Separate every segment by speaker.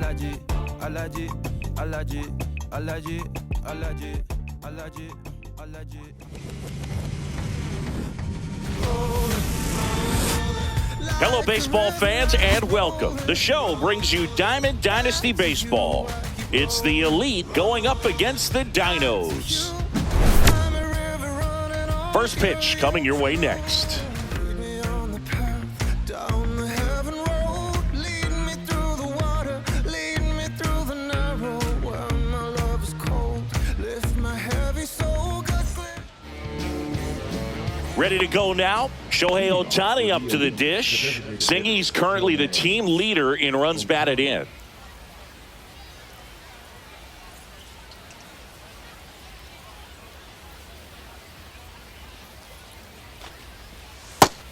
Speaker 1: allergic, allergic, allergic, allergic, allergic, allergic, allergic.
Speaker 2: Hello, baseball fans, and welcome. The show brings you Diamond Dynasty Baseball. It's the elite going up against the Dinos. First pitch coming your way next. Ready to go now. Shohei Ohtani up to the dish. Singy's currently the team leader in runs batted in.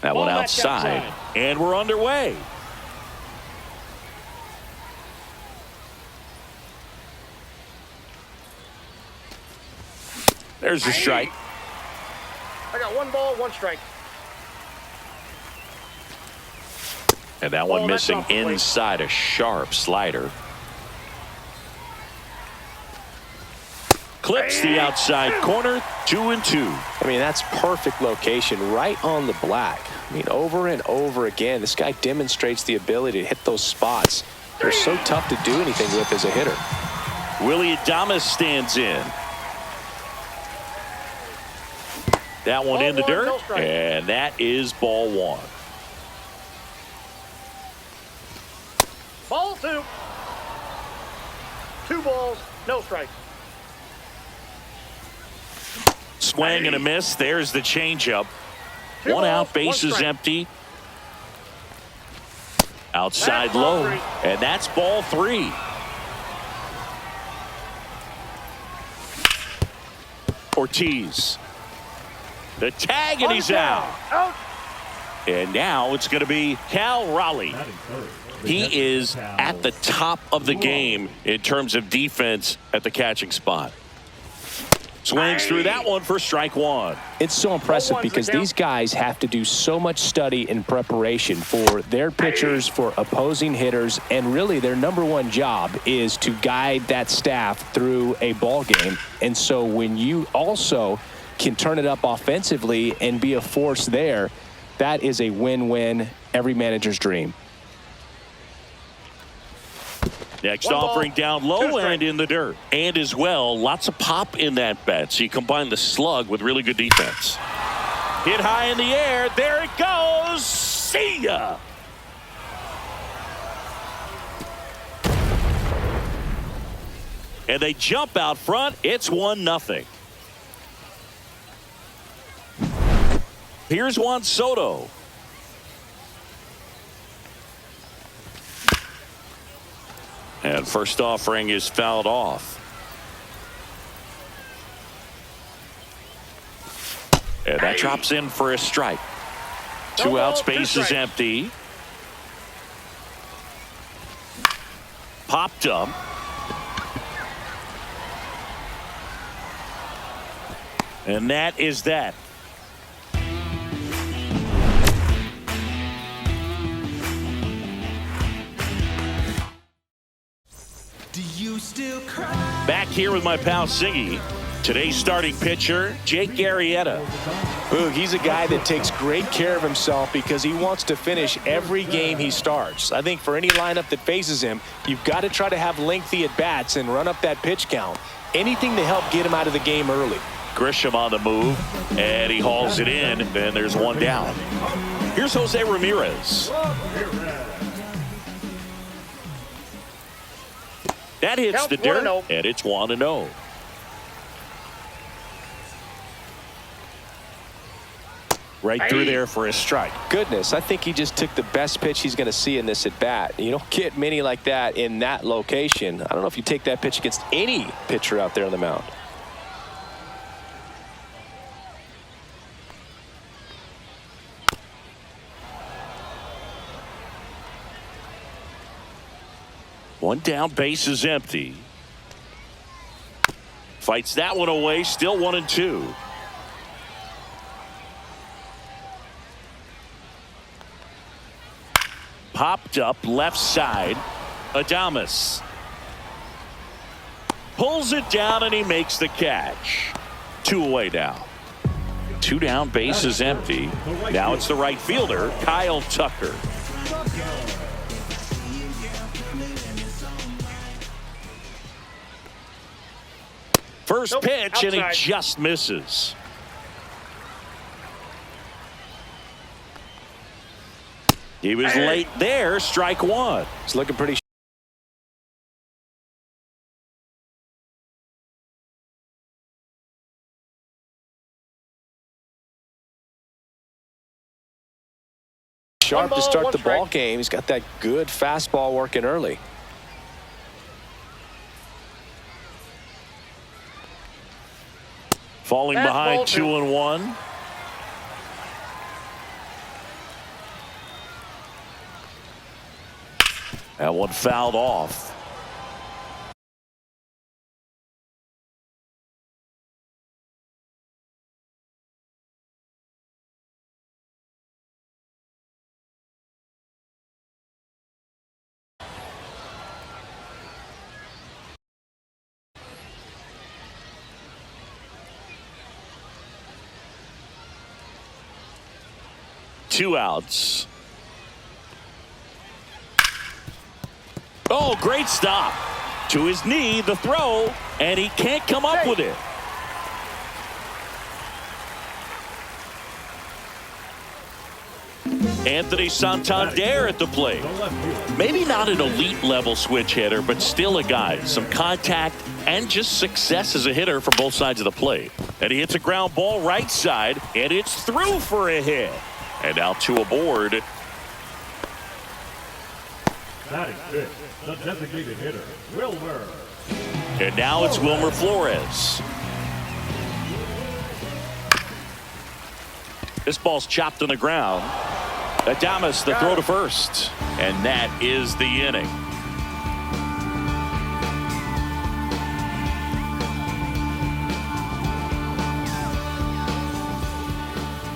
Speaker 2: That one outside, and we're underway. There's a strike.
Speaker 3: I got 1 ball, 1 strike.
Speaker 2: And that one missing inside, a sharp slider. Clips the outside corner, 2-2.
Speaker 4: I mean, that's perfect location, right on the black. I mean, over and over again, this guy demonstrates the ability to hit those spots. They're so tough to do anything with as a hitter.
Speaker 2: Willie Adames stands in. That one in the dirt, and that is ball 1.
Speaker 3: Ball 2. 2 balls, no strikes.
Speaker 2: Swing and a miss. There's the changeup. 1 out, bases empty. Outside low, and that's ball 3. Ortiz. The tag, and he's out. And now it's going to be Cal Raleigh. He is at the top of the game in terms of defense at the catching spot. Swings through that one for strike 1.
Speaker 4: It's so impressive because these guys have to do so much study and preparation for their pitchers, for opposing hitters, and really their #1 job is to guide that staff through a ball game. And so when you also can turn it up offensively and be a force there, that is a win-win, every manager's dream.
Speaker 2: Next offering down low and in the dirt. And as well, lots of pop in that bat. So you combine the slug with really good defense. Hit high in the air. There it goes. See ya. And they jump out front. It's 1-0. Here's Juan Soto. And first offering is fouled off. And that drops in for a strike. 2 outs, base is empty. Popped up. And that is that. Back here with my pal Singy. Today's starting pitcher, Jake Arrieta.
Speaker 4: Boog, he's a guy that takes great care of himself because he wants to finish every game he starts. I think for any lineup that faces him, you've got to try to have lengthy at-bats and run up that pitch count. Anything to help get him out of the game early.
Speaker 2: Grisham on the move, and he hauls it in, and there's 1 down. Here's Jose Ramirez. That hits the dirt, and it's 1-0. Right through there for a strike.
Speaker 4: Goodness, I think he just took the best pitch he's going to see in this at-bat. You don't get many like that in that location. I don't know if you take that pitch against any pitcher out there on the mound.
Speaker 2: One down, base is empty. Fights that one away, still 1-2. Popped up left side. Adames pulls it down and he makes the catch. 2 away now. 2 down, base is empty. Now it's the right fielder, Kyle Tucker. First pitch, and he just misses. He was late there, strike 1.
Speaker 4: It's looking pretty sharp to start the ball game. He's got that good fastball working early.
Speaker 2: Falling behind 2-1. That one fouled off. Two outs. Oh, great stop. To his knee, the throw, and he can't come up with it. Anthony Santander at the plate. Maybe not an elite level switch hitter, but still a guy. Some contact and just success as a hitter for both sides of the plate. And he hits a ground ball right side, and it's through for a hit. And now 2 aboard.
Speaker 5: Batting fifth, the designated hitter, Wilmer.
Speaker 2: And now it's Wilmer Flores. This ball's chopped on the ground. Adames, the throw to first. And that is the inning.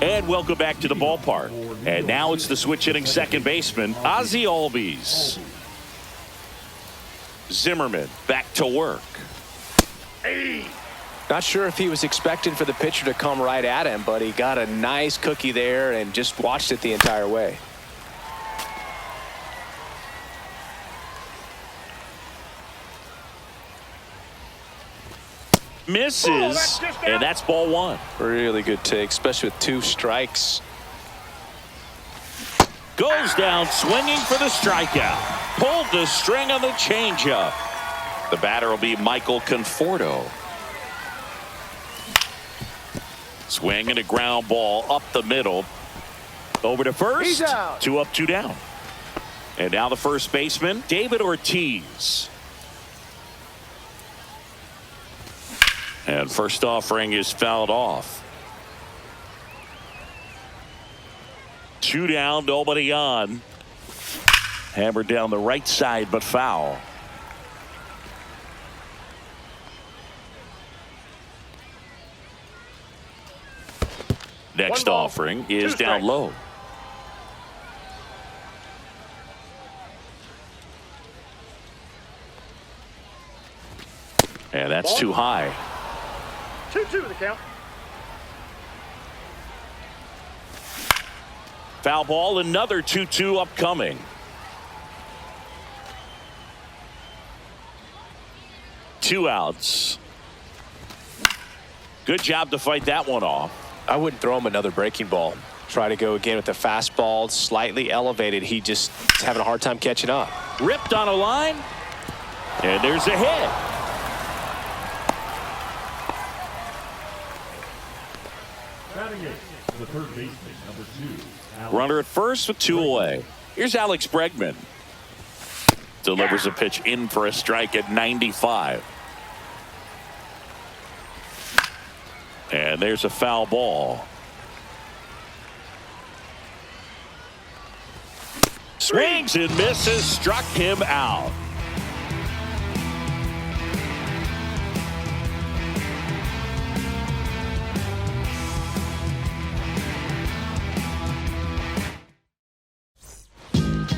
Speaker 2: And welcome back to the ballpark. And now it's the switch hitting second baseman, Ozzie Albies. Zimmerman back to work.
Speaker 4: Not sure if he was expecting for the pitcher to come right at him, but he got a nice cookie there and just watched it the entire way.
Speaker 2: Misses, and that's ball 1.
Speaker 4: Really good take, especially with 2 strikes.
Speaker 2: Goes down swinging for the strikeout. Pulled the string on the changeup. The batter will be Michael Conforto. Swing and a ground ball up the middle. Over to first. 2 up, 2 down. And now the first baseman, David Ortiz. And first offering is fouled off. 2 down, nobody on. Hammered down the right side, but foul. Next offering is down low. And that's too high.
Speaker 3: 2-2 the count.
Speaker 2: Foul ball, another 2-2 upcoming. Two outs. Good job to fight that one off.
Speaker 4: I wouldn't throw him another breaking ball. Try to go again with the fastball, slightly elevated. He just is having a hard time catching up.
Speaker 2: Ripped on a line. And there's a hit.
Speaker 5: The third baseman, number 2.
Speaker 2: Runner at first with 2 away. Here's Alex Bregman. Delivers a pitch in for a strike at 95. And there's a foul ball. Swings and misses, struck him out.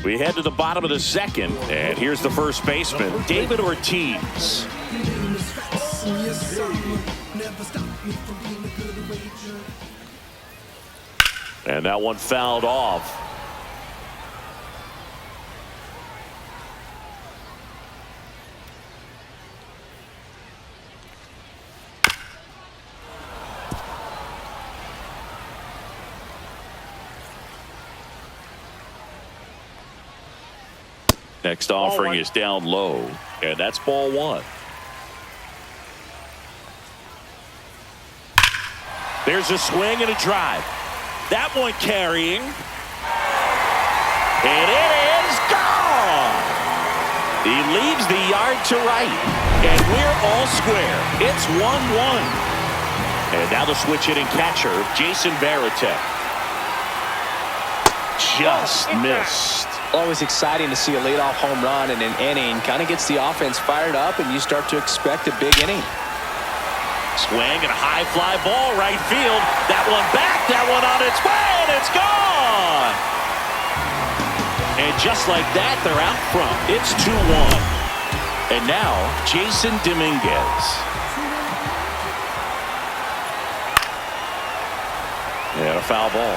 Speaker 2: We head to the bottom of the second, and here's the first baseman, David Ortiz. And that one fouled off. Next offering is down low, and that's ball one. There's a swing and a drive. That one carrying. And it is gone. He leaves the yard to right, and we're all square. It's 1-1. And now the switch hitting catcher, Jason Varitek. Just missed.
Speaker 4: Always exciting to see a leadoff home run in an inning. Kind of gets the offense fired up, and you start to expect a big inning.
Speaker 2: Swing and a high fly ball right field. That one back, that one on its way, and it's gone. And just like that, they're out front. It's 2-1. And now, Jason Dominguez. And a foul ball.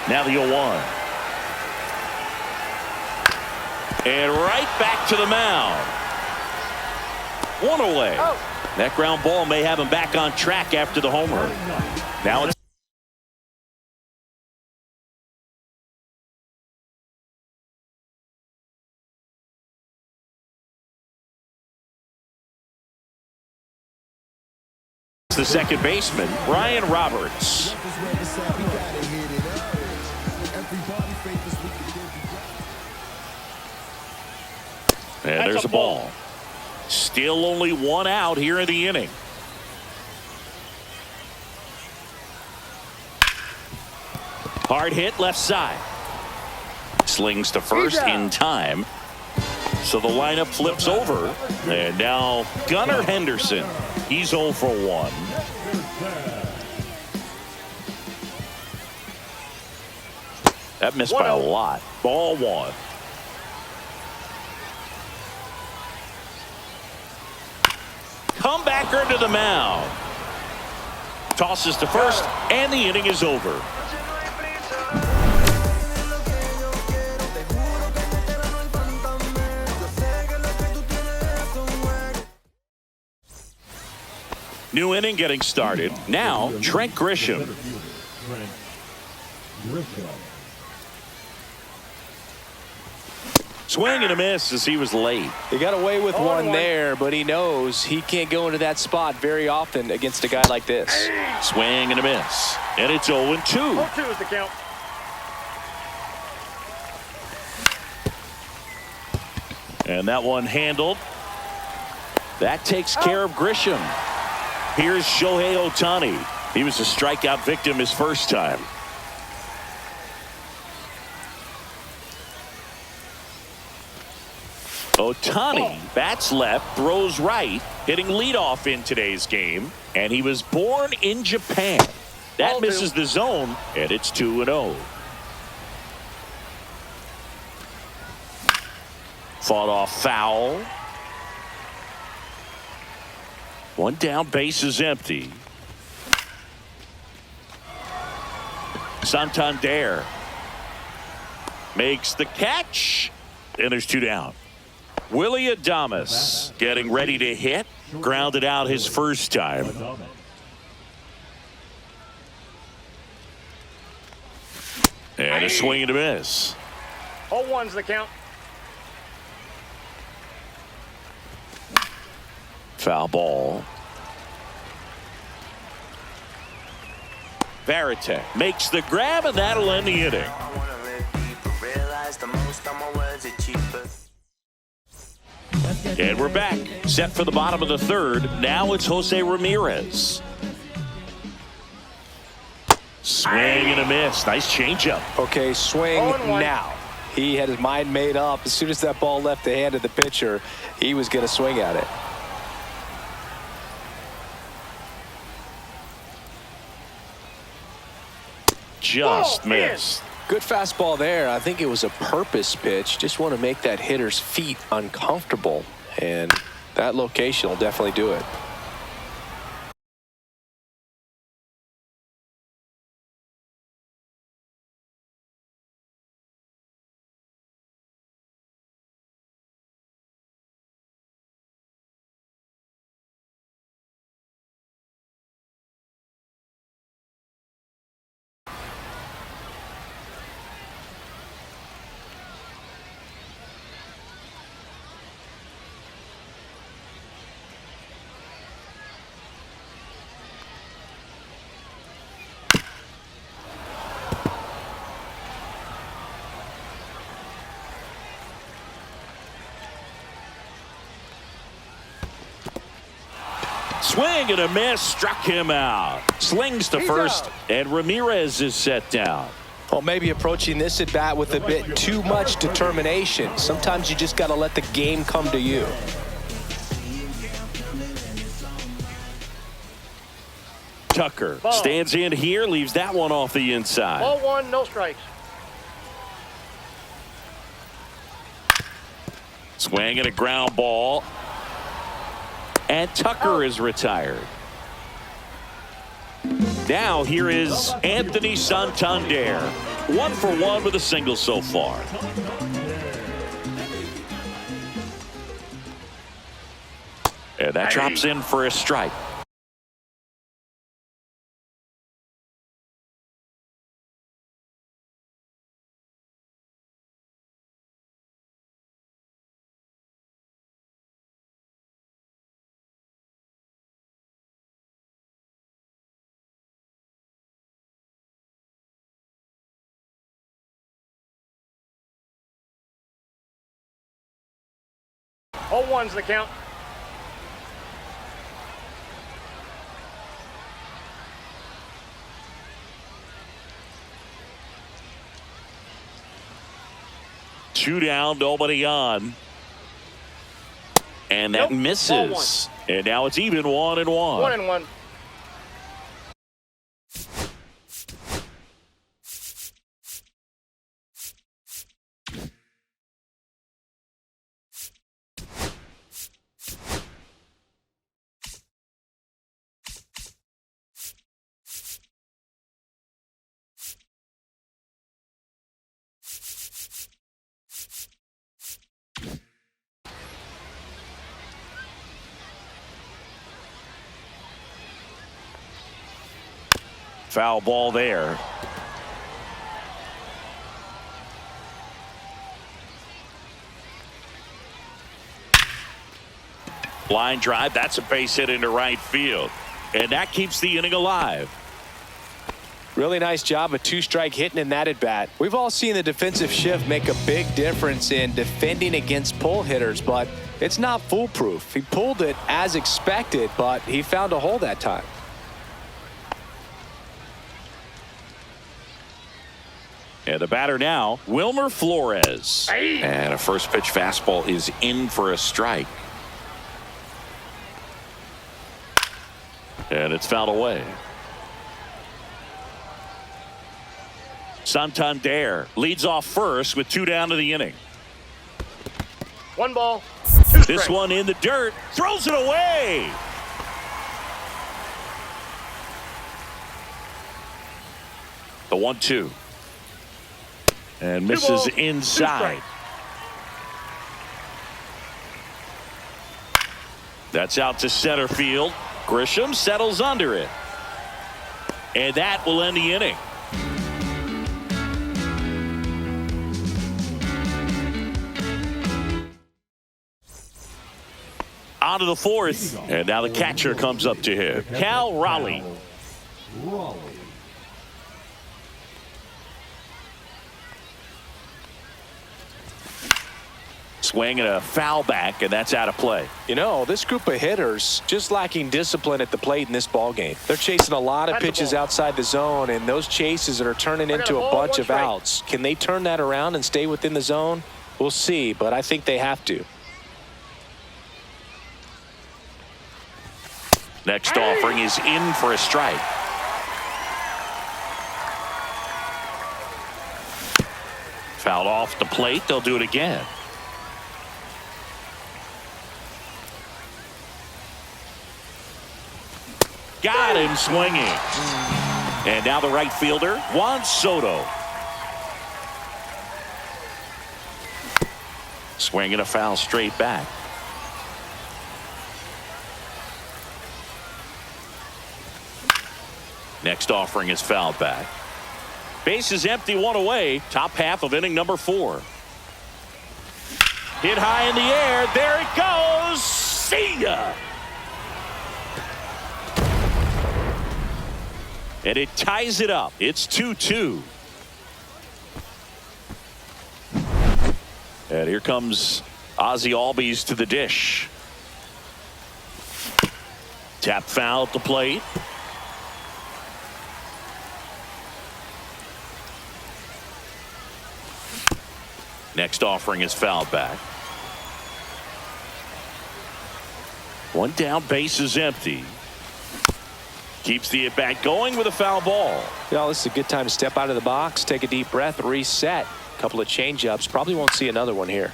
Speaker 2: Now the 0-1. And right back to the mound. One away. That ground ball may have him back on track after the homer. Now it's the second baseman, Ryan Roberts. And there's a ball. Still only one out here in the inning. Hard hit left side. Slings to first in time. So the lineup flips over. And now Gunnar Henderson. He's 0 for 1. That missed by a lot. Ball one. Comebacker to the mound. Tosses to first, and the inning is over. New inning getting started. Now, Trent Grisham. Swing and a miss as he was late.
Speaker 4: He got away with one there, but he knows he can't go into that spot very often against a guy like this.
Speaker 2: Swing and a miss. And it's 0-2.
Speaker 3: 0-2 is the count.
Speaker 2: And that one handled. That takes care of Grisham. Here's Shohei Ohtani. He was a strikeout victim his first time. Ohtani bats left, throws right, hitting leadoff in today's game. And he was born in Japan. That misses the zone, and it's 2-0. Fought off foul. One down, base is empty. Santander makes the catch, and there's 2 down. Willie Adames getting ready to hit. Grounded out his first time. And a swing and a miss.
Speaker 3: 0-1's the count.
Speaker 2: Foul ball. Varitek makes the grab, and that'll end the inning. And we're back. Set for the bottom of the third. Now it's Jose Ramirez. Swing and a miss. Nice changeup.
Speaker 4: Okay, swing now. He had his mind made up. As soon as that ball left the hand of the pitcher, he was going to swing at it.
Speaker 2: Just missed.
Speaker 4: Good fastball there. I think it was a purpose pitch. Just want to make that hitter's feet uncomfortable. And that location will definitely do it.
Speaker 2: Swing and a miss, struck him out. Slings to first, and Ramirez is set down.
Speaker 4: Well, maybe approaching this at bat with a bit too much determination. Sometimes you just got to let the game come to you.
Speaker 2: Tucker stands in here, leaves that one off the inside.
Speaker 3: Ball one, no strikes.
Speaker 2: Swing and a ground ball. And Tucker is retired. Now here is Anthony Santander. 1 for 1 with a single so far. And that drops in for a strike.
Speaker 3: All one's the count.
Speaker 2: Two down, nobody on. And that misses. And now it's even 1-1.
Speaker 3: 1-1.
Speaker 2: Foul ball there. Line drive, that's a base hit into right field. And that keeps the inning alive.
Speaker 4: Really nice job of two-strike hitting in that at bat. We've all seen the defensive shift make a big difference in defending against pull hitters, but it's not foolproof. He pulled it as expected, but he found a hole that time.
Speaker 2: And the batter now, Wilmer Flores. And a first pitch fastball is in for a strike. And it's fouled away. Santander leads off first with 2 down to the inning.
Speaker 3: 1 ball, 2 strikes.
Speaker 2: This one in the dirt, throws it away. The 1-2. And misses inside. That's out to center field. Grisham settles under it. And that will end the inning. On to the 4th. And now the catcher comes up to him. Cal Raleigh. Swing and a foul back, and that's out of play.
Speaker 4: You know, this group of hitters just lacking discipline at the plate in this ball game. They're chasing a lot of pitches outside the zone, and those chases are turning into a bunch of outs. Can they turn that around and stay within the zone? We'll see, but I think they have to.
Speaker 2: Next offering is in for a strike. Fouled off the plate. They'll do it again. Got him swinging. And now the right fielder, Juan Soto. Swinging a foul straight back. Next offering is fouled back. Base is empty, one away. Top half of inning number 4. Hit high in the air. There it goes. See ya. And it ties it up. It's 2-2. And here comes Ozzie Albies to the dish. Tap foul at the plate. Next offering is fouled back. One down, base is empty. Keeps the at-bat going with a foul ball.
Speaker 4: Yeah, this is a good time to step out of the box, take a deep breath, reset. A couple of change-ups. Probably won't see another one here.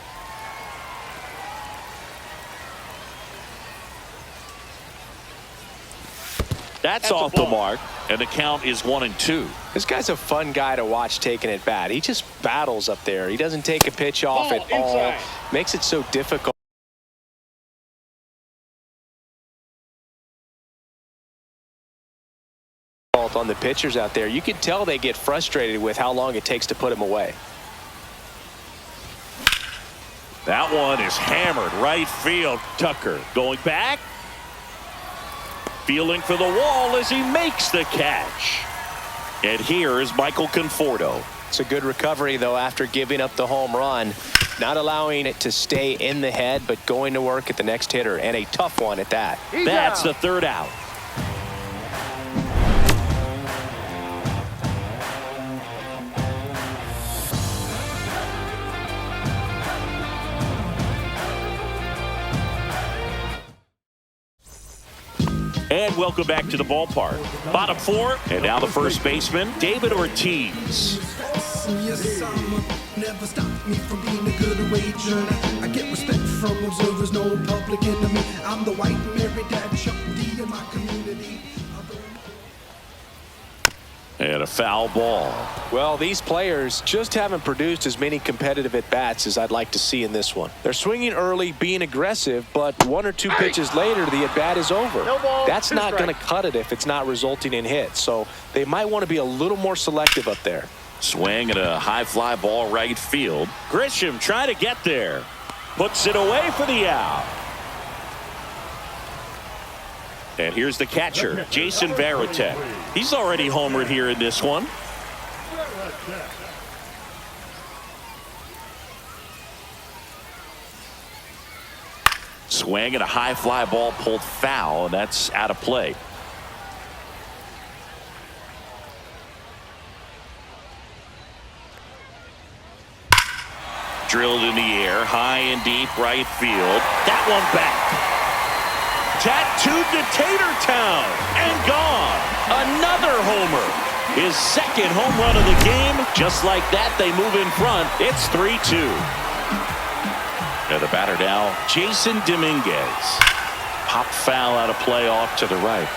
Speaker 2: That's off the mark, and the count is 1-2.
Speaker 4: This guy's a fun guy to watch taking at bat. He just battles up there. He doesn't take a pitch off at all. Makes it so difficult. On the pitchers out there, you can tell they get frustrated with how long it takes to put him away.
Speaker 2: That one is hammered right field. Tucker going back, feeling for the wall as he makes the catch. And here is Michael Conforto.
Speaker 4: It's a good recovery, though, after giving up the home run, not allowing it to stay in the head, but going to work at the next hitter, and a tough one at that.
Speaker 2: That's the third out. And welcome back to the ballpark. Bottom 4, and now the first baseman, David Ortiz.
Speaker 6: Never stopped me from being a good wager. I get respect from observers, no public enemy. I'm the white Mary Dad Chuck D in my community.
Speaker 2: And a foul ball.
Speaker 4: Well, these players just haven't produced as many competitive at-bats as I'd like to see in this one. They're swinging early, being aggressive, but 1 or 2 pitches later, the at-bat is over.
Speaker 3: No ball,
Speaker 4: That's
Speaker 3: 2
Speaker 4: not
Speaker 3: strikes.
Speaker 4: going to cut it if it's not resulting in hits. So they might want to be a little more selective up there.
Speaker 2: Swing and a high fly ball right field. Grisham trying to get there. Puts it away for the out. And here's the catcher, Jason Varitek. He's already homered here in this one. Swing and a high fly ball pulled foul, and that's out of play. Drilled in the air, high and deep right field. That one back. Tattooed to Tater Town and gone. Another homer. His second home run of the game. Just like that, they move in front. It's 3-2. And the batter now, Jason Dominguez. Pop foul out of play off to the right.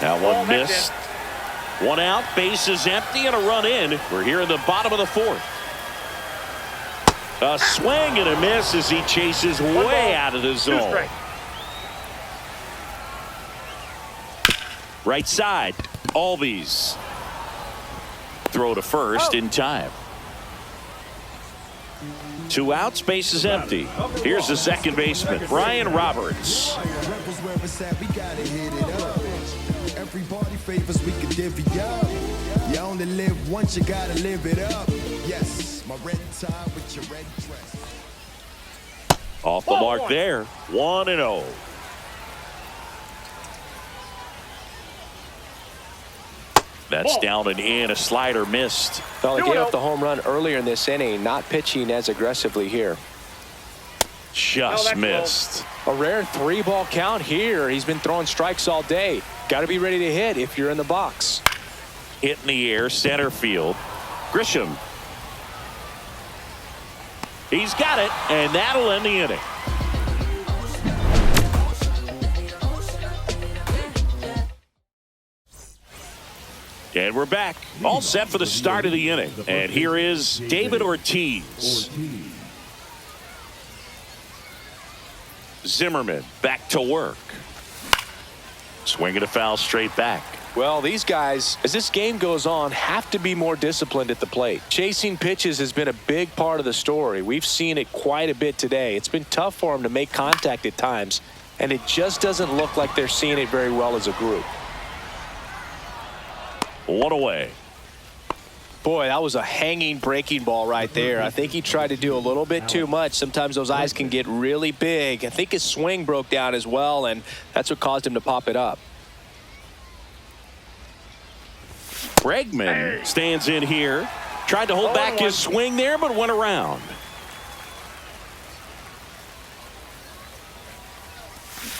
Speaker 2: Now one missed. 1 out, base is empty, and a run in. We're here in the bottom of the 4th. A swing and a miss as he chases way out of the zone. Right side, Albies. Throw to first in time. 2 outs, base is empty. Here's the second baseman, Brian Roberts.
Speaker 6: Everybody favors we can divvy up. You only live once, you gotta live it up. Yes, my red tie with your red dress.
Speaker 2: Off the mark there, 1-0. That's down and in. A slider missed.
Speaker 4: Well, they gave up the home run earlier in this inning, not pitching as aggressively here.
Speaker 2: Just missed.
Speaker 4: A rare 3-ball count here. He's been throwing strikes all day. Got to be ready to hit if you're in the box.
Speaker 2: Hit in the air, center field. Grisham. He's got it, and that'll end the inning. And we're back. All set for the start of the inning. And here is David Ortiz. Zimmerman back to work. Swinging a foul straight back.
Speaker 4: Well, these guys, as this game goes on, have to be more disciplined at the plate. Chasing pitches has been a big part of the story. We've seen it quite a bit today. It's been tough for them to make contact at times, and it just doesn't look like they're seeing it very well as a group.
Speaker 2: One away.
Speaker 4: Boy, that was a hanging breaking ball right there. I think he tried to do a little bit too much. Sometimes those eyes can get really big. I think his swing broke down as well, and that's what caused him to pop it up.
Speaker 2: Bregman stands in here. Tried to hold back his swing there, but went around.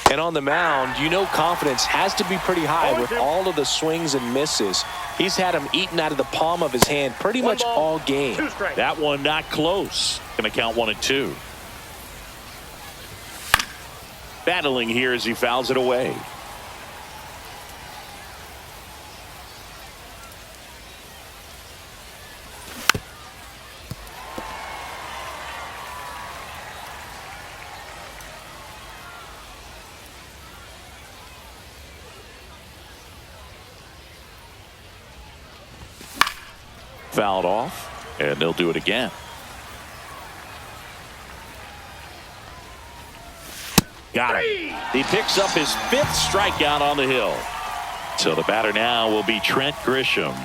Speaker 4: And on the mound, you know confidence has to be pretty high with all of the swings and misses. He's had them eaten out of the palm of his hand pretty much all game.
Speaker 2: That one not close. Going to count 1-2. Battling here as he fouls it away. Fouled off, and they'll do it again. Got it. He picks up his 5th strikeout on the hill. So the batter now will be Trent Grisham.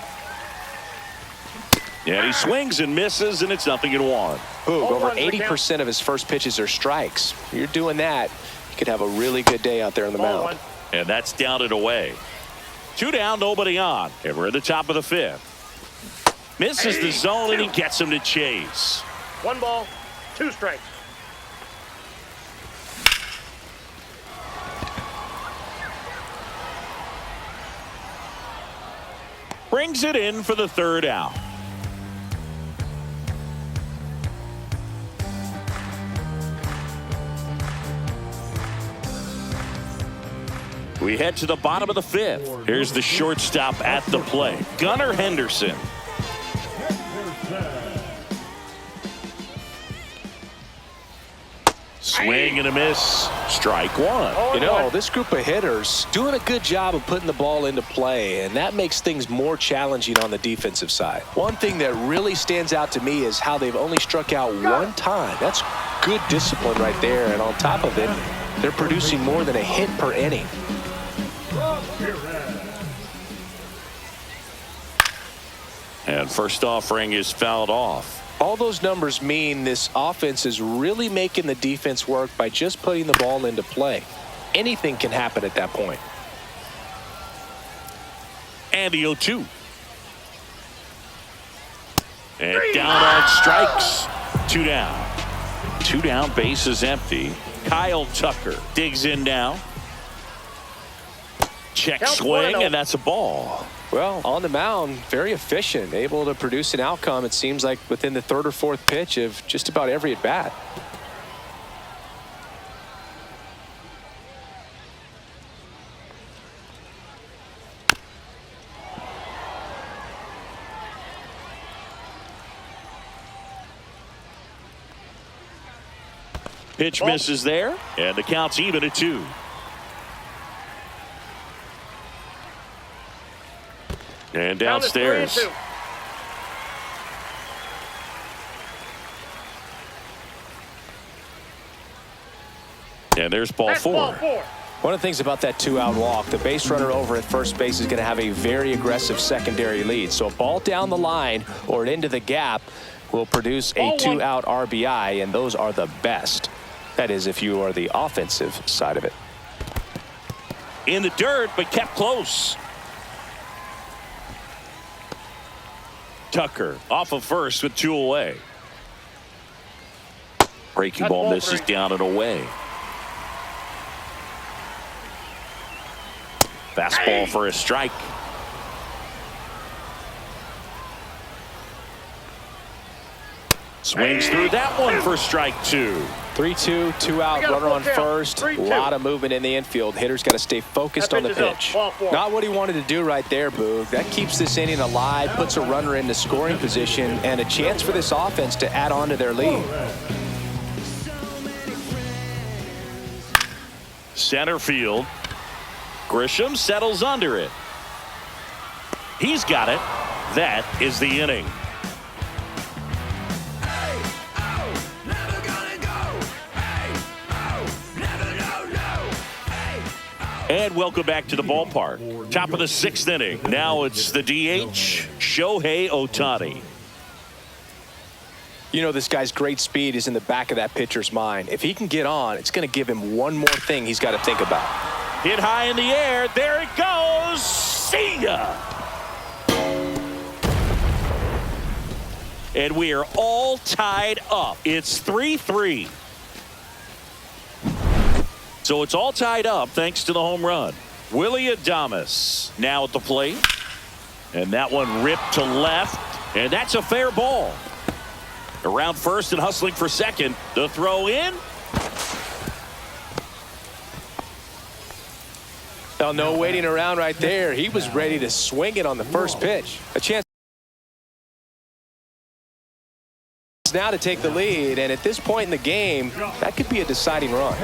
Speaker 2: And he swings and misses, and it's 0-1.
Speaker 4: Over 80% of his first pitches are strikes. If you're doing that, you could have a really good day out there on the mound.
Speaker 2: And that's down and away. 2 down, nobody on. And we're at the top of the 5th. Misses the zone, and he gets him to chase.
Speaker 3: 1 ball, 2 strikes.
Speaker 2: Brings it in for the 3rd out. We head to the bottom of the 5th. Here's the shortstop at the plate, Gunnar Henderson. Swing and a miss. Strike 1.
Speaker 4: You know, this group of hitters doing a good job of putting the ball into play, and that makes things more challenging on the defensive side. One thing that really stands out to me is how they've only struck out 1 time. That's good discipline right there, and on top of it, they're producing more than a hit per inning.
Speaker 2: And first offering is fouled off.
Speaker 4: All those numbers mean this offense is really making the defense work by just putting the ball into play. Anything can happen at that point.
Speaker 2: And the 0-2. And down on strikes. 2 down. 2 down, base is empty. Kyle Tucker digs in now. Check swing, and that's a ball.
Speaker 4: Well, on the mound, very efficient, able to produce an outcome, it seems like, within the 3rd or 4th pitch of just about every at-bat.
Speaker 2: Pitch misses there, and the count's even at 2. And downstairs. And there's ball 4.
Speaker 4: One of the things about that 2-out walk, the base runner over at first base is going to have a very aggressive secondary lead. So a ball down the line or into the gap will produce a 2-out RBI, and those are the best. That is, if you are the offensive side of it.
Speaker 2: In the dirt, but kept close. Tucker off of first with 2 away. Breaking ball misses down and away. Fastball for a strike. Swings through that one for strike 2.
Speaker 4: 3-2, 2 out, runner on first. A lot of movement in the infield. Hitter's got to stay focused on the pitch. Not what he wanted to do right there, Boog. That keeps this inning alive, puts a runner into scoring position, and a chance for this offense to add on to their lead.
Speaker 2: Center field. Grisham settles under it. He's got it. That is the inning. And welcome back to the ballpark. Top of the 6th inning. Now it's the DH, Shohei Ohtani.
Speaker 4: You know, this guy's great speed is in the back of that pitcher's mind. If he can get on, it's going to give him one more thing he's got to think about.
Speaker 2: Hit high in the air. There it goes. See ya. And we are all tied up. It's 3-3. So it's all tied up thanks to the home run. Willie Adames now at the plate. And that one ripped to left. And that's a fair ball. Around first and hustling for second. The throw in.
Speaker 4: Well, no waiting around right there. He was ready to swing it on the first pitch. A chance now to take the lead. And at this point in the game, that could be a deciding run.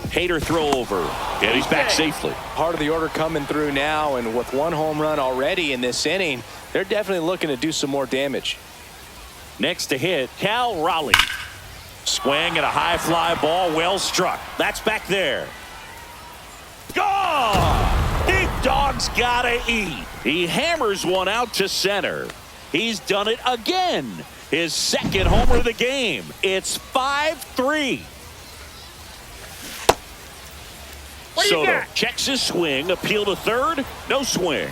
Speaker 2: Hader throw over, and he's back safely.
Speaker 4: Part of the order coming through now, and with one home run already in this inning, they're definitely looking to do some more damage.
Speaker 2: Next to hit, Cal Raleigh. Swing at a high fly ball, well struck. That's back there. Gone! Big dog's gotta eat. He hammers one out to center. He's done it again. His second homer of the game. It's 5-3. Soto checks his swing, appeal to third, no swing.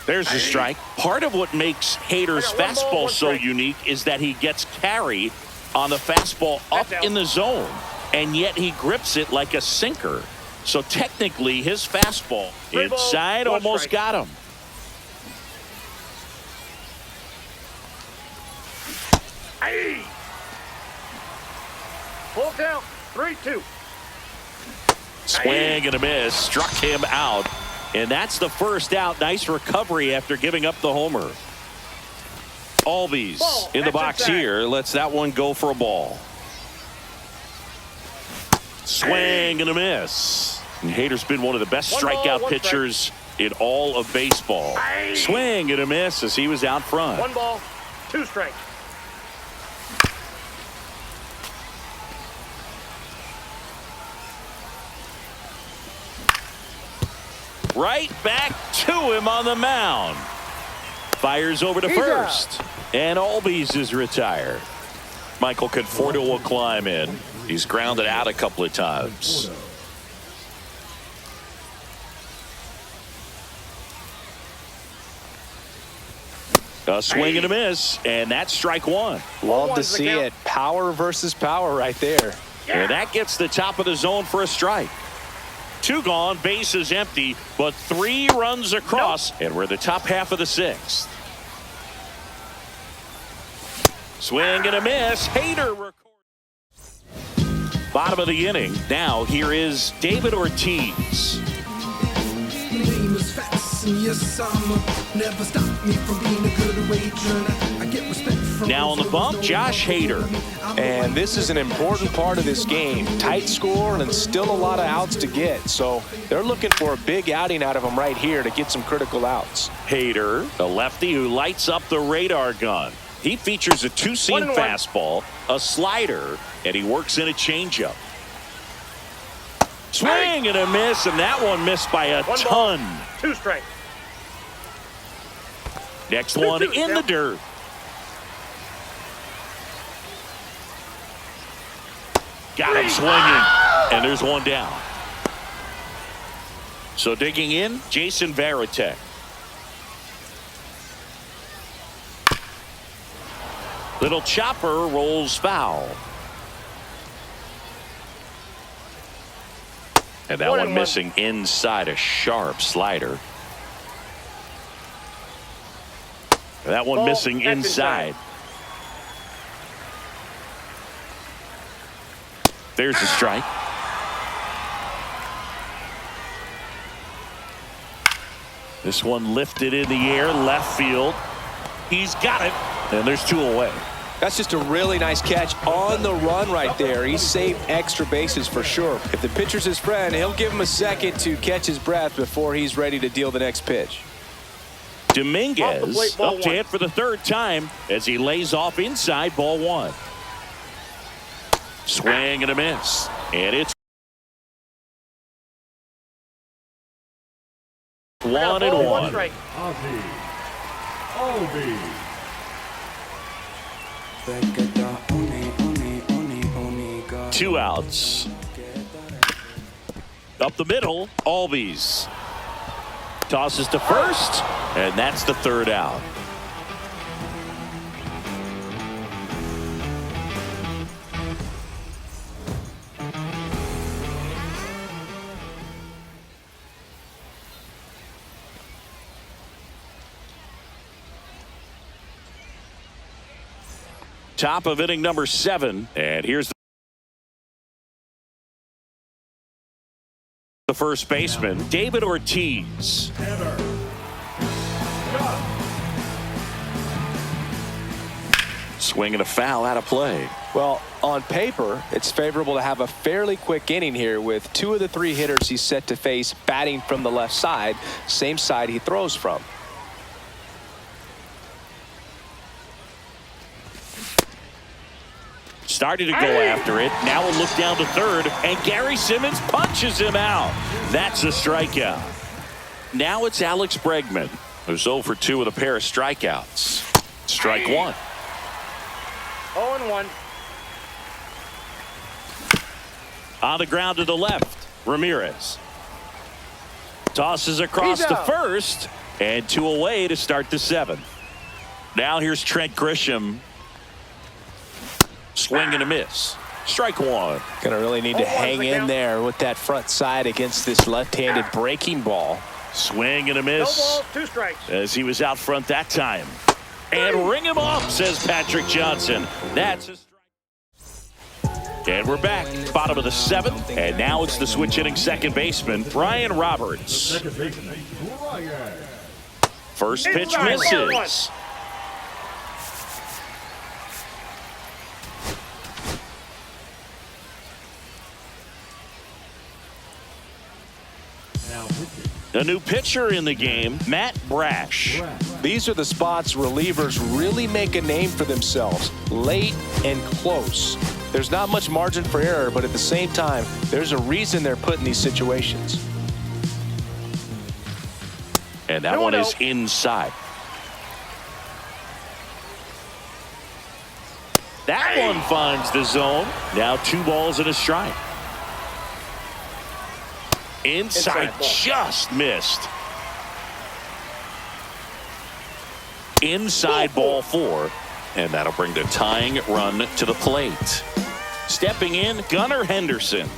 Speaker 2: There's the strike. Part of what makes Hader's fastball so unique is that he gets carry on the fastball up in the zone, and yet he grips it like a sinker. So technically, his fastball inside almost got him.
Speaker 3: Full count, 3-2.
Speaker 2: Swing and a miss, struck him out. And that's the first out. Nice recovery after giving up the homer. Albies in the box here. Lets that one go for a ball. Swing and a miss. And Hader's been one of the best strikeout pitchers in all of baseball. Swing and a miss as he was out front.
Speaker 3: 1 ball, 2 strikes.
Speaker 2: Right back to him on the mound. Fires over to first. And Albies is retired. Michael Conforto will climb in. He's grounded out a couple of times. A swing and a miss, and that's strike 1.
Speaker 4: Love to see it. Power versus power right there.
Speaker 2: And that gets the top of the zone for a strike. 2 gone, bases empty, but 3 runs across, and we're the top half of the 6th. Swing and a miss. Hader records. Bottom of the inning. Now here is David Ortiz. Now on the bump, Josh Hader.
Speaker 4: And this is an important part of this game. Tight score and still a lot of outs to get. So they're looking for a big outing out of him right here to get some critical outs.
Speaker 2: Hader, the lefty who lights up the radar gun. He features a 2-seam fastball, a slider, and he works in a changeup. Swing and a miss, and that one missed by a ton.
Speaker 3: 2 strikes.
Speaker 2: Next one in the dirt. Got him swinging, and there's one down. So digging in, Jason Varitek. Little chopper rolls foul. And that one missing inside a sharp slider. That one missing inside. There's a strike. This one lifted in the air, left field. He's got it, and there's 2 away.
Speaker 4: That's just a really nice catch on the run right there. He saved extra bases for sure. If the pitcher's his friend, he'll give him a second to catch his breath before he's ready to deal the next pitch.
Speaker 2: Dominguez up to hit for the 3rd time as he lays off inside, ball 1. Swing and a miss. And it's 1-1.
Speaker 5: Albi.
Speaker 2: 2 outs. Up the middle, Albies. Tosses to first, and that's the 3rd out. Top of inning number 7, and here's the first baseman, David Ortiz. Swing and a foul out of play.
Speaker 4: Well, on paper, it's favorable to have a fairly quick inning here with 2 of the 3 hitters he's set to face batting from the left side, same side he throws from.
Speaker 2: Started to go after it. Now we'll look down to 3rd, and Gary Simmons punches him out. That's a strikeout. Now it's Alex Bregman, who's 0 for 2 with a pair of strikeouts. Strike 1.
Speaker 3: 0-1.
Speaker 2: On the ground to the left, Ramirez. Tosses across to first, and 2 away to start the 7th. Now here's Trent Grisham. Swing and a miss. Strike 1.
Speaker 4: Gonna really need to hang in there with that front side against this left-handed breaking ball.
Speaker 2: Swing and a
Speaker 3: No
Speaker 2: miss.
Speaker 3: balls, 2 strikes.
Speaker 2: As he was out front that time. And ring him off, says Patrick Johnson. That's a strike. And we're back. Bottom of the 7th. And now it's the switch hitting second baseman, Brian Roberts.
Speaker 5: Second baseman, Brian.
Speaker 2: First pitch misses. A new pitcher in the game, Matt Brash.
Speaker 4: These are the spots relievers really make a name for themselves, late and close. There's not much margin for error, but at the same time, there's a reason they're put in these situations.
Speaker 2: And that one is inside. That one finds the zone. Now 2 balls and a strike. Inside just missed. Inside ball 4. And that'll bring the tying run to the plate. Stepping in, Gunnar Henderson.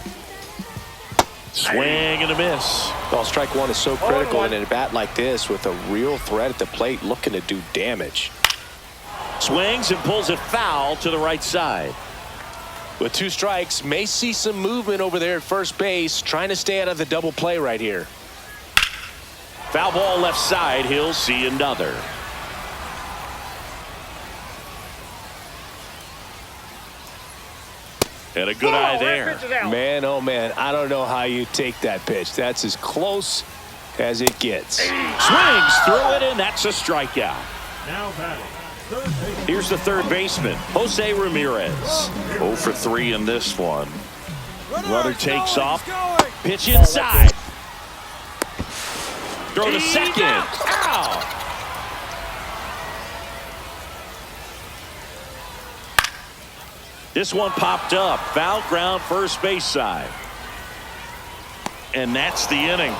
Speaker 2: Swing and a miss.
Speaker 4: Well, strike 1 is so critical in a bat like this with a real threat at the plate looking to do damage.
Speaker 2: Swings and pulls it foul to the right side.
Speaker 4: With 2 strikes, may see some movement over there at first base, trying to stay out of the double play right here.
Speaker 2: Foul ball left side. He'll see another. And a good eye there.
Speaker 4: Man, oh man, I don't know how you take that pitch. That's as close as it gets.
Speaker 2: Swings through it, and that's a strikeout.
Speaker 5: Now batting.
Speaker 2: Here's the third baseman, Jose Ramirez. 0 for 3 in this one. Runner takes off. Pitch inside. Throw to second. Out. This one popped up. Foul ground first base side. And that's the inning.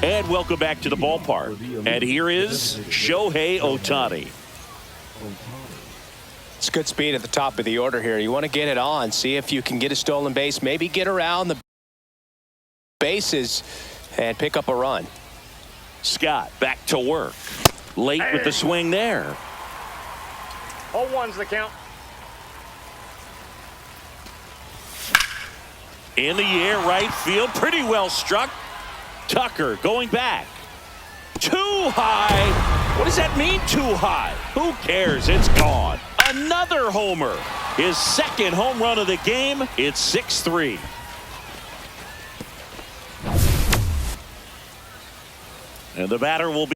Speaker 2: And welcome back to the ballpark. And here is Shohei Ohtani.
Speaker 4: It's good speed at the top of the order here. You want to get it on, see if you can get a stolen base, maybe get around the bases and pick up a run.
Speaker 2: Scott back to work. Late with the swing there.
Speaker 3: 0-1's the count.
Speaker 2: In the air, right field, pretty well struck. Tucker going back. Too high. What does that mean, too high? Who cares? It's gone. Another homer. His second home run of the game. It's 6-3. And the batter will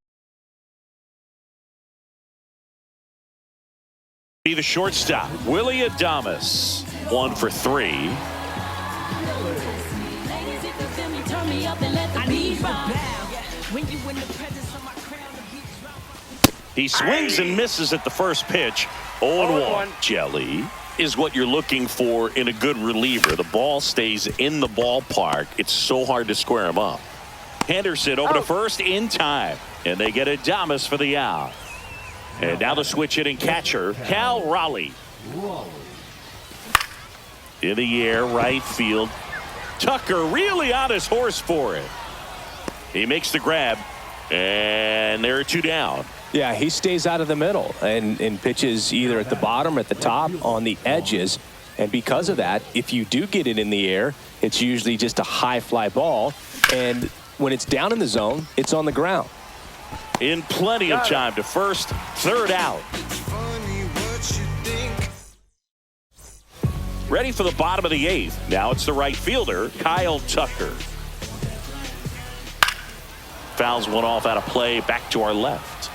Speaker 2: be the shortstop, Willie Adames. 1 for 3. He swings and misses at the first pitch. 0-1. Jelly is what you're looking for in a good reliever. The ball stays in the ballpark. It's so hard to square him up. Henderson over to first in time. And they get Adames for the out. And now the switch hitting catcher, Cal Raleigh. In the air, right field. Tucker really on his horse for it. He makes the grab. And there are 2 down.
Speaker 4: Yeah, he stays out of the middle and pitches either at the bottom or at the top on the edges. And because of that, if you do get it in the air, it's usually just a high fly ball. And when it's down in the zone, it's on the ground.
Speaker 2: In plenty of time to first, third out. Ready for the bottom of the 8th. Now it's the right fielder, Kyle Tucker. Fouls one off out of play, back to our left.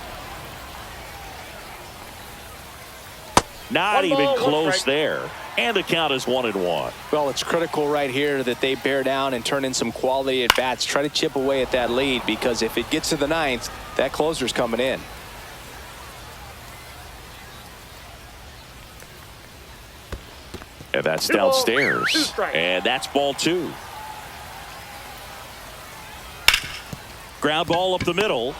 Speaker 2: Not even close there. And the count is 1-1.
Speaker 4: Well, it's critical right here that they bear down and turn in some quality at bats. Try to chip away at that lead, because if it gets to the 9th, that closer's coming in.
Speaker 2: And that's downstairs. And that's ball 2. Ground ball up the middle.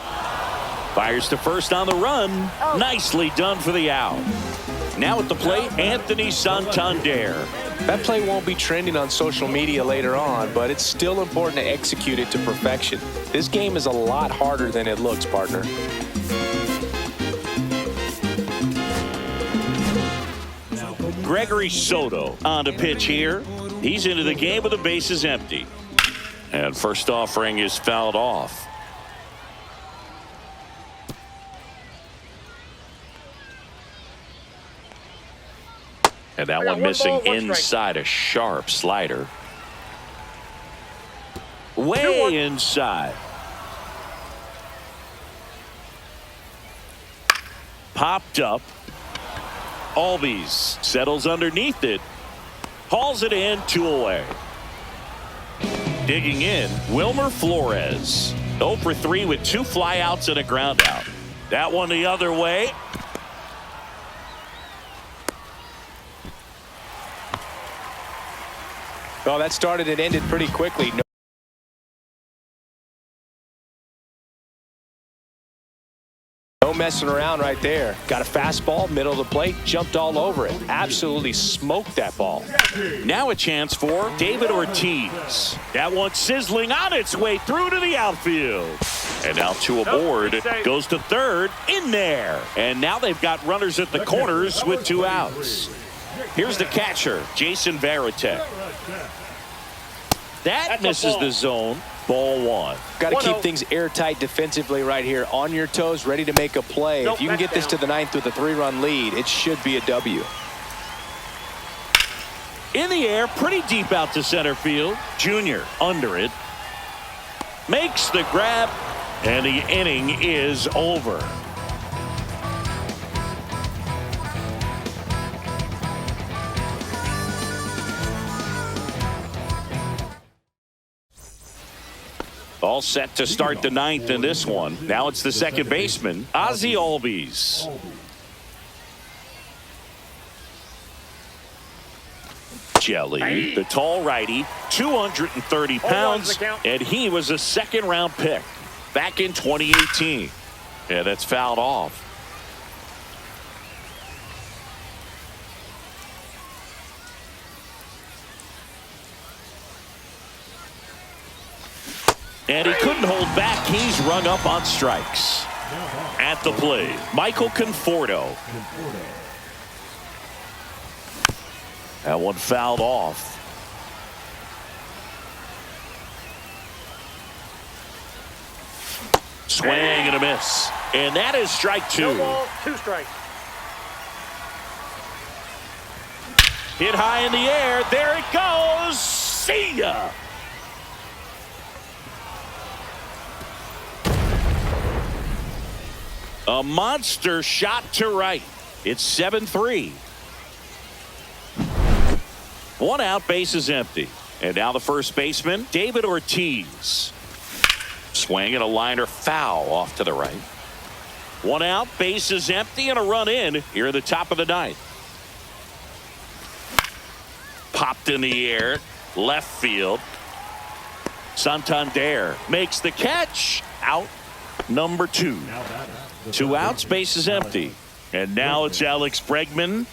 Speaker 2: Fires to first on the run. Nicely done for the out. Now at the plate, Anthony Santander.
Speaker 4: That play won't be trending on social media later on, but it's still important to execute it to perfection. This game is a lot harder than it looks, partner.
Speaker 2: Gregory Soto on the pitch here. He's into the game with the bases empty. And first offering is fouled off. And that one missing inside, a sharp slider. Way inside. Popped up. Albies settles underneath it. Hauls it in, 2 away. Digging in, Wilmer Flores. 0 for 3 with 2 flyouts and a ground out. That one the other way.
Speaker 4: Well, that started and ended pretty quickly. No messing around right there. Got a fastball, middle of the plate, jumped all over it. Absolutely smoked that ball.
Speaker 2: Now a chance for David Ortiz. That one sizzling on its way through to the outfield. And now 2 aboard. Goes to third. In there. And now they've got runners at the corners with 2 outs. Here's the catcher, Jason Varitek. That misses the zone. Ball 1.
Speaker 4: Got to keep things airtight defensively right here. On your toes, ready to make a play. If you can get this to the 9th with a 3-run lead, it should be a W.
Speaker 2: In the air, pretty deep out to center field. Junior under it. Makes the grab, and the inning is over. All set to start the 9th in this one. Now it's the second baseman, Ozzie Albies. Jelly, the tall righty, 230 pounds, and he was a 2nd-round pick. back in 2018. Yeah, that's fouled off. And he couldn't hold back. He's rung up on strikes. At the plate, Michael Conforto. That one fouled off. Swing and a miss. And that is strike two.
Speaker 3: No ball, 2 strikes.
Speaker 2: Hit high in the air. There it goes. See ya. A monster shot to right. It's 7-3. 1 out, base is empty. And now the first baseman, David Ortiz. Swing and a liner foul off to the right. 1 out, base is empty, and a run in here at the top of the 9th. Popped in the air, left field. Santander makes the catch. Out number 2. 2 outs, base is empty. And now it's Alex Bregman.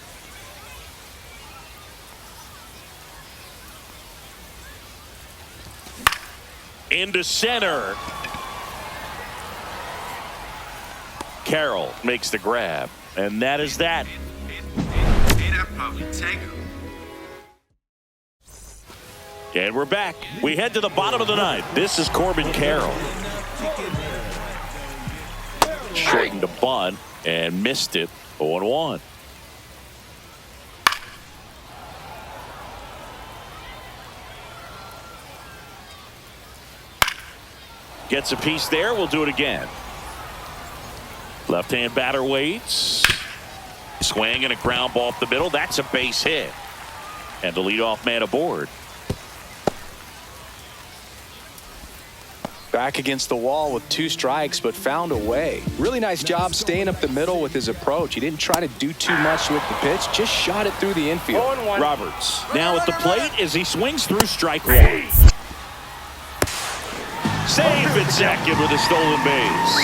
Speaker 2: Into center. Carroll makes the grab. And that is that. And we're back. We head to the bottom of the 9th. This is Corbin Carroll. Shortened a bunt and missed it. 0-1. Gets a piece there. We'll do it again. Left-hand batter waits. Swing and a ground ball up the middle. That's a base hit. And the leadoff man aboard.
Speaker 4: Back against the wall with 2 strikes, but found a way. Really nice job staying up the middle with his approach. He didn't try to do too much with the pitch, just shot it through the infield.
Speaker 3: 0-1.
Speaker 2: Roberts now at the plate as he swings through strike 1. Safe at second with a stolen base.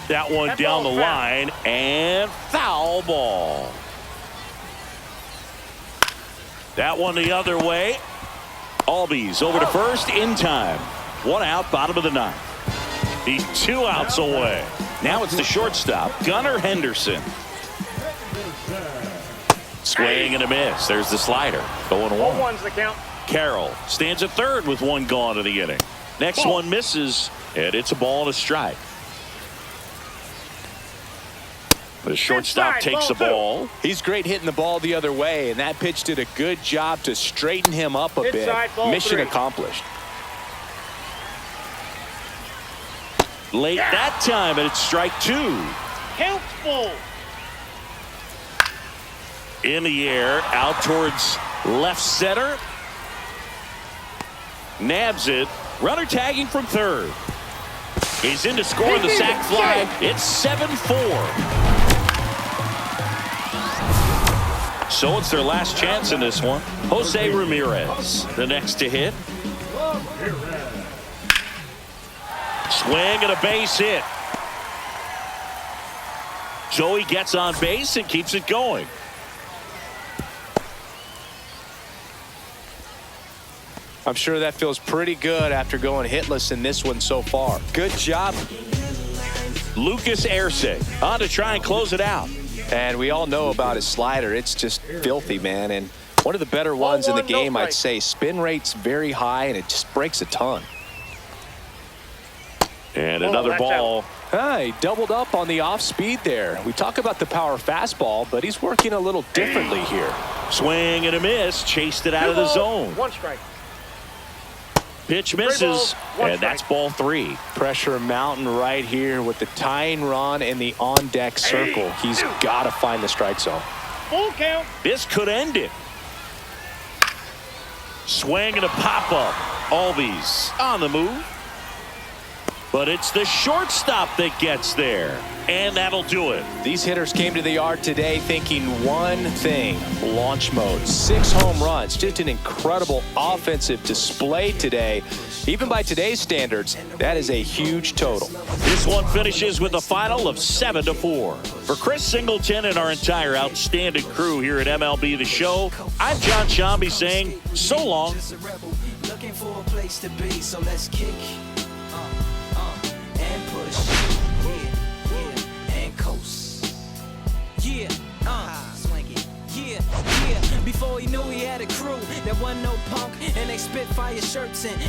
Speaker 2: That one down the line and foul ball. That one the other way. Albies over to first in time. 1 out, bottom of the 9th. He's 2 outs away. Now it's the shortstop, Gunnar Henderson. Swing and a miss. There's the slider. 0-1.
Speaker 3: 0-1's the count.
Speaker 2: Carroll stands at third with 1 gone in the inning. Next one misses, and it's a ball and a strike. The shortstop takes the ball.
Speaker 4: He's great hitting the ball the other way, and that pitch did a good job to straighten him up a bit. Mission accomplished.
Speaker 2: Late that time, and it's strike 2.
Speaker 3: Count full.
Speaker 2: In the air, out towards left center. Nabs it. Runner tagging from third. He's in to score the sac fly. It's 7-4. So it's their last chance in this one. Jose Ramirez, the next to hit. Swing and a base hit. Joey gets on base and keeps it going.
Speaker 4: I'm sure that feels pretty good after going hitless in this one so far. Good job.
Speaker 2: Lucas Erceg on to try and close it out.
Speaker 4: And we all know about his slider. It's just filthy, man. And one of the better ones in the game, I'd say. Spin rate's very high, and it just breaks a ton.
Speaker 2: And another ball.
Speaker 4: He doubled up on the off speed there. We talk about the power fastball, but he's working a little differently here.
Speaker 2: Swing and a miss. Chased it out of the zone.
Speaker 3: 1 strike.
Speaker 2: Pitch misses, and that's ball 3.
Speaker 4: Pressure mountain right here with the tying run in the on-deck circle. He's got to find the strike zone.
Speaker 3: Full count.
Speaker 2: This could end it. Swing and a pop-up. Albies on the move. but it's the shortstop that gets there. And that'll do it.
Speaker 4: These hitters came to the yard today thinking one thing: launch mode. 6 home runs. Just an incredible offensive display today. Even by today's standards, that is a huge total.
Speaker 2: This one finishes with a final of 7-4. For Chris Singleton and our entire outstanding crew here at MLB The Show, I'm John Shambi saying so long.
Speaker 1: Looking for a place to be, so let's kick and push. Swing it. Yeah. Before he knew he had a crew, there wasn't no punk, and they spit fire shirts in